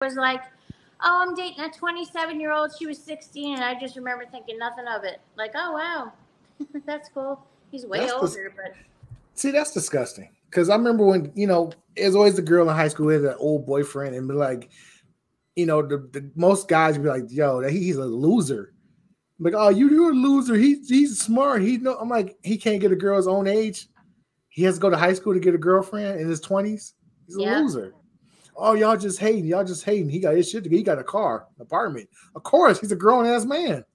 was like, oh, I'm dating a 27-year-old. She was 16, and I just remember thinking nothing of it. Like, oh, wow, that's cool. He's way older, but. See, that's disgusting. Because I remember when, there's always the girl in high school who had an old boyfriend and be like, the most guys would be like, yo, he's a loser. I'm like, oh, you're a loser. He's smart. I'm like, he can't get a girl his own age. He has to go to high school to get a girlfriend in his 20s. He's a loser. Oh, y'all just hating. He got his shit together. He got a car, apartment. Of course, he's a grown-ass man.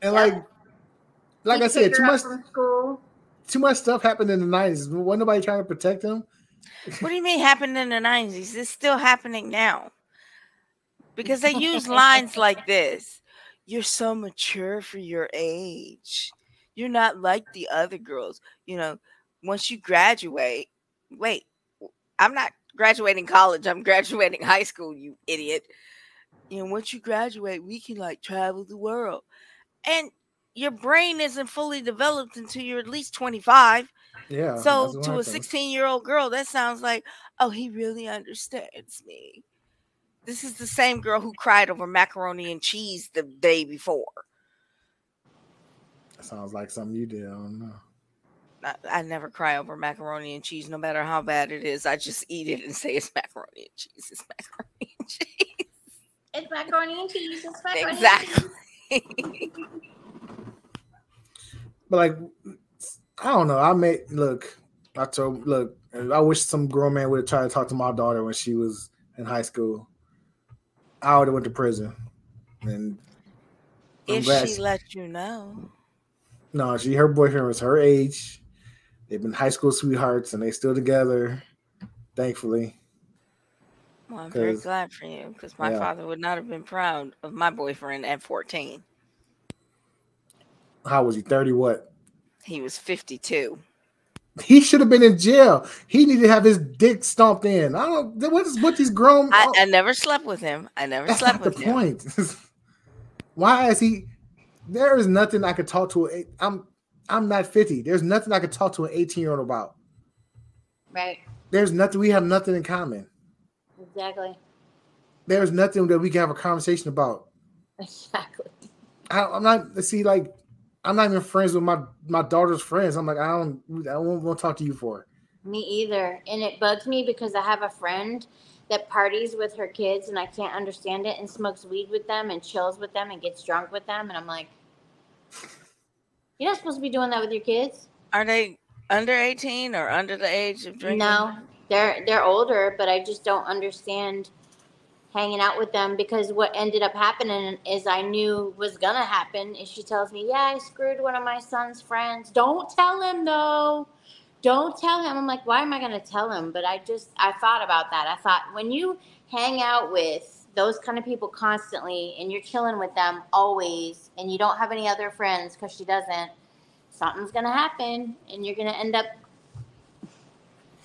And like I said, too much stuff happened in the 90s. Wasn't nobody trying to protect him? What do you mean happened in the 90s? It's still happening now. Because they use lines like this. You're so mature for your age. You're not like the other girls. Once you graduate, wait, I'm not graduating college. I'm graduating high school, you idiot. Once you graduate, we can travel the world. And your brain isn't fully developed until you're at least 25. Yeah. So to a 16-year-old girl, that sounds like, oh, he really understands me. This is the same girl who cried over macaroni and cheese the day before. That sounds like something you did. I don't know. I never cry over macaroni and cheese, no matter how bad it is. I just eat it and say it's macaroni and cheese. It's macaroni and cheese. It's macaroni and cheese. It's macaroni exactly. And cheese. But I don't know. I wish some grown man would have tried to talk to my daughter when she was in high school. I would have went to prison. And if she let you know. No, her boyfriend was her age. They've been high school sweethearts and they still together, thankfully. Well, I'm very glad for you because my father would not have been proud of my boyfriend at 14. How was he? 30 what? He was 52. He should have been in jail. He needed to have his dick stomped in. I don't know what these grown. I never slept with him. That's not the point. Why is he? There is nothing I could talk to. I'm not 50. There's nothing I could talk to an 18-year-old about. Right. There's nothing. We have nothing in common. Exactly. There's nothing that we can have a conversation about. Exactly. I'm not. I'm not even friends with my daughter's friends. I'm like, I won't talk to you for it. Me either. And it bugs me because I have a friend that parties with her kids and I can't understand it and smokes weed with them and chills with them and gets drunk with them. And I'm like, you're not supposed to be doing that with your kids. Are they under 18 or under the age of drinking? No, they're older, but I just don't understand hanging out with them because what ended up happening is I knew was going to happen is she tells me, yeah, I screwed one of my son's friends. Don't tell him though. Don't tell him. I'm like, why am I going to tell him? But I thought about that. I thought when you hang out with those kind of people constantly and you're chilling with them always and you don't have any other friends because she doesn't, something's going to happen and you're going to end up.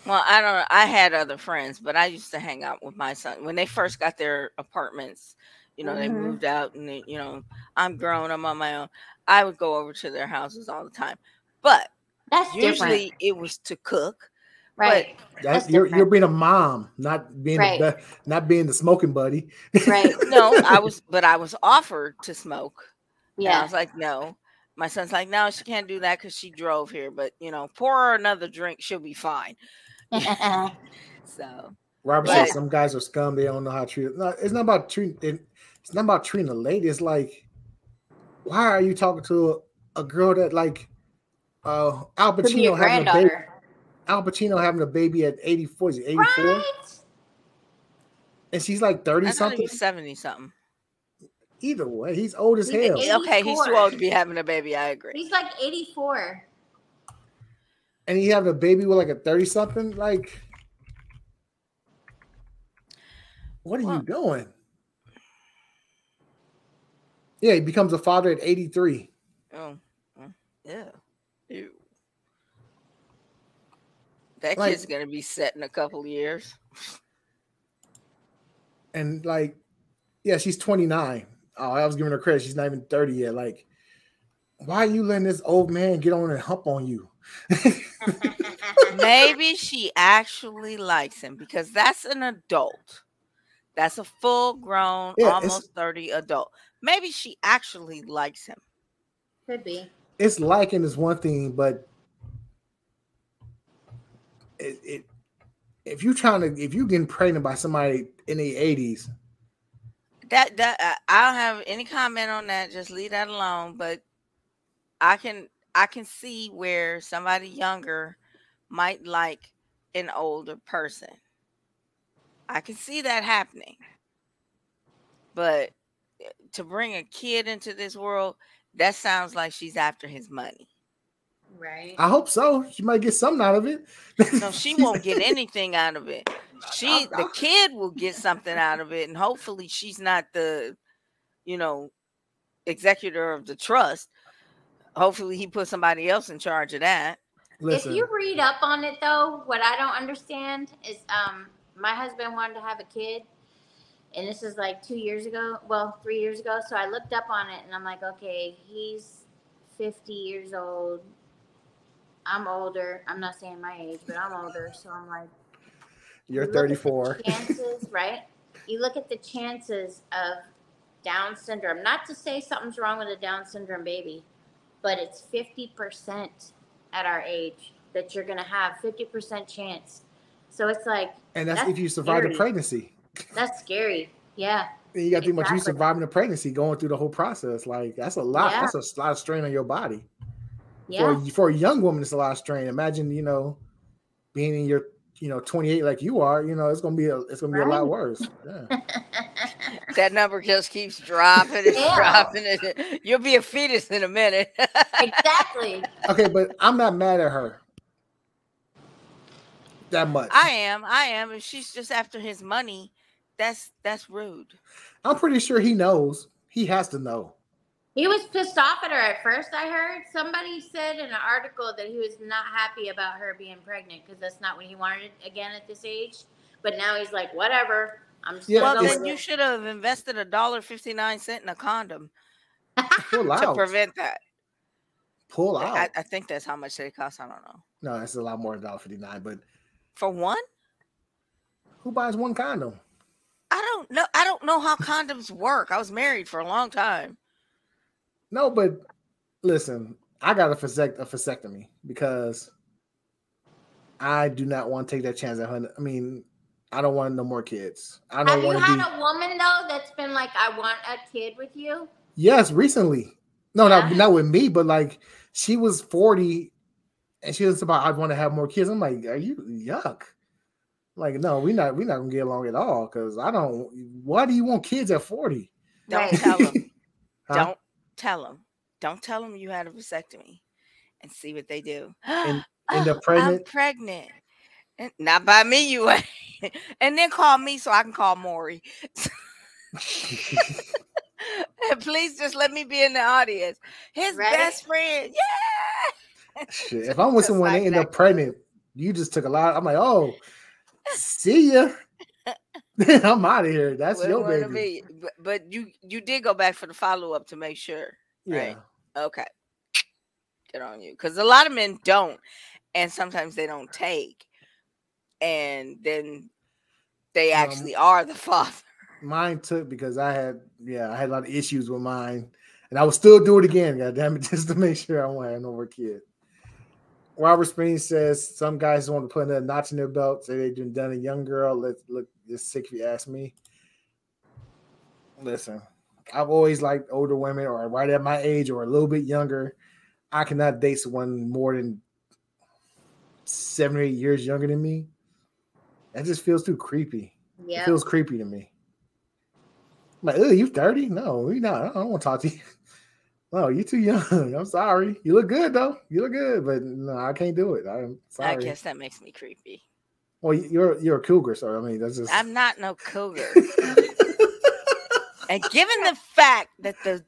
Well, I don't know. I had other friends, but I used to hang out with my son when they first got their apartments. They moved out and I'm grown. I'm on my own. I would go over to their houses all the time, but that's usually different. It was to cook. Right. But you're being a mom, not being not being the smoking buddy. Right. No, I was offered to smoke. Yeah. I was like, no. My son's like, no, she can't do that because she drove here. But pour her another drink, she'll be fine. So Robert said some guys are scum. They don't know how to treat it. No, it's not about treating. It's not about treating a lady. It's like, why are you talking to a girl that Al Pacino having a baby? Al Pacino having a baby at 84. Is he 84? Right? And she's like 30 something. He's 70 something. Either way, he's old as hell. Okay, he's too old to be having a baby. I agree. He's like 84. And he having a baby with a 30 something. What are you doing? Yeah, he becomes a father at 83. Oh, yeah. Ew. That kid's gonna be set in a couple of years. And she's 29. Oh, I was giving her credit. She's not even 30 yet. why are you letting this old man get on and hump on you? Maybe she actually likes him because that's an adult. That's a full grown, Yeah, almost 30 adult. Maybe she actually likes him. Could be. it's liking is one thing, but it if you getting pregnant by somebody in the 80s, I don't have any comment on that. Just leave that alone. But I can see where somebody younger might like an older person. I can see that happening. But to bring a kid into this world, that sounds like she's after his money. Right. I hope so. She might get something out of it. No, she won't get anything out of it. The kid will get something out of it, and hopefully she's not the, executor of the trust. Hopefully he put somebody else in charge of that. Listen, if you read up on it though, what I don't understand is my husband wanted to have a kid, and this is like 3 years ago. So I looked up on it and I'm like, okay, he's 50 years old. I'm older. I'm not saying my age, but I'm older. So I'm like, you're 34. Chances, right? You look at the chances of Down syndrome. Not to say something's wrong with a Down syndrome baby, but it's 50% at our age that you're going to have 50% chance. So it's like, and that's if you survive the pregnancy. That's scary. Yeah. And you got to think about you surviving the pregnancy, going through the whole process. Like that's a lot. Yeah. That's a lot of strain on your body. Yeah. For a young woman, it's a lot of strain. Imagine, being in your, 28 like you are. It's gonna be a lot worse. Yeah. That number just keeps dropping and dropping. You'll be a fetus in a minute. Exactly. Okay, but I'm not mad at her that much. I am. If she's just after his money, that's rude. I'm pretty sure he knows. He has to know. He was pissed off at her at first, I heard. Somebody said in an article that he was not happy about her being pregnant because that's not what he wanted again at this age. But now he's like, whatever. I'm still well, then you should have invested $1.59 in a condom to prevent that. Pull out. I think that's how much they cost. I don't know. No, that's a lot more than $1.59. But for one? Who buys one condom? I don't know. I don't know how condoms work. I was married for a long time. No, but listen, I got a vasectomy because I do not want to take that chance at her. I mean, I don't want no more kids. I don't want to be. Have you had a woman though that's been like, I want a kid with you? Yes, recently. No, not with me, but like she was 40 and she was about, I want to have more kids. I'm like, are you yuck? Like, no, we're not gonna get along at all because I don't. Why do you want kids at 40? Don't tell them. Huh? Don't tell them you had a vasectomy and see what they do. And they're pregnant. I'm pregnant. And not by me, you ain't. And then call me so I can call Maury. And please just let me be in the audience. His best friend. Yeah. Shit, if I'm with someone and they end up pregnant, you just took a lot. I'm like, oh, see ya. I'm out of here. That's your baby. But you did go back for the follow-up to make sure. Right? Yeah. Okay. Good on you. Because a lot of men don't. And sometimes they don't take. And then they actually are the father. Mine took because I had a lot of issues with mine. And I would still do it again, goddammit, just to make sure I won't have no more kid. Robert Spring says some guys want to put a notch in their belt, say they've done a young girl. Let's look just sick if you ask me. Listen, I've always liked older women or right at my age or a little bit younger. I cannot date someone more than 7 or 8 years younger than me. That just feels too creepy. Yeah. It feels creepy to me. I'm like, you 30? No, you're not. I don't want to talk to you. No, you're too young. I'm sorry. You look good though. You look good, but no, I can't do it. I'm sorry. I guess that makes me creepy. Well, you're a cougar, so I mean that's just. I'm not no cougar. And given the fact that the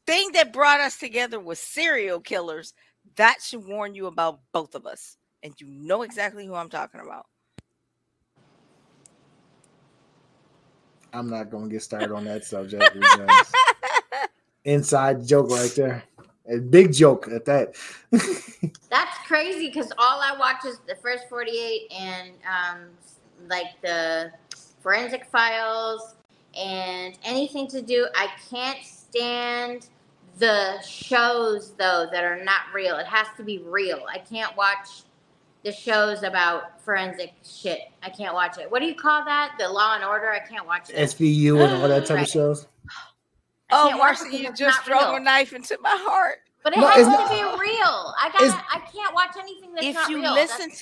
thing that brought us together was serial killers, that should warn you about both of us, and you know exactly who I'm talking about. I'm not going to get started on that subject. Inside joke right there. A big joke at that. That's crazy because all I watch is the first 48 and like the Forensic Files and anything to do. I can't stand the shows though that are not real. It has to be real. I can't watch the shows about forensic shit. I can't watch it. What do you call that? The Law and Order? I can't watch it. SVU and all that type of shows. Oh, Marcy, you just drove a knife into my heart. But it has to be real. I can't watch anything that's not real. If you listen to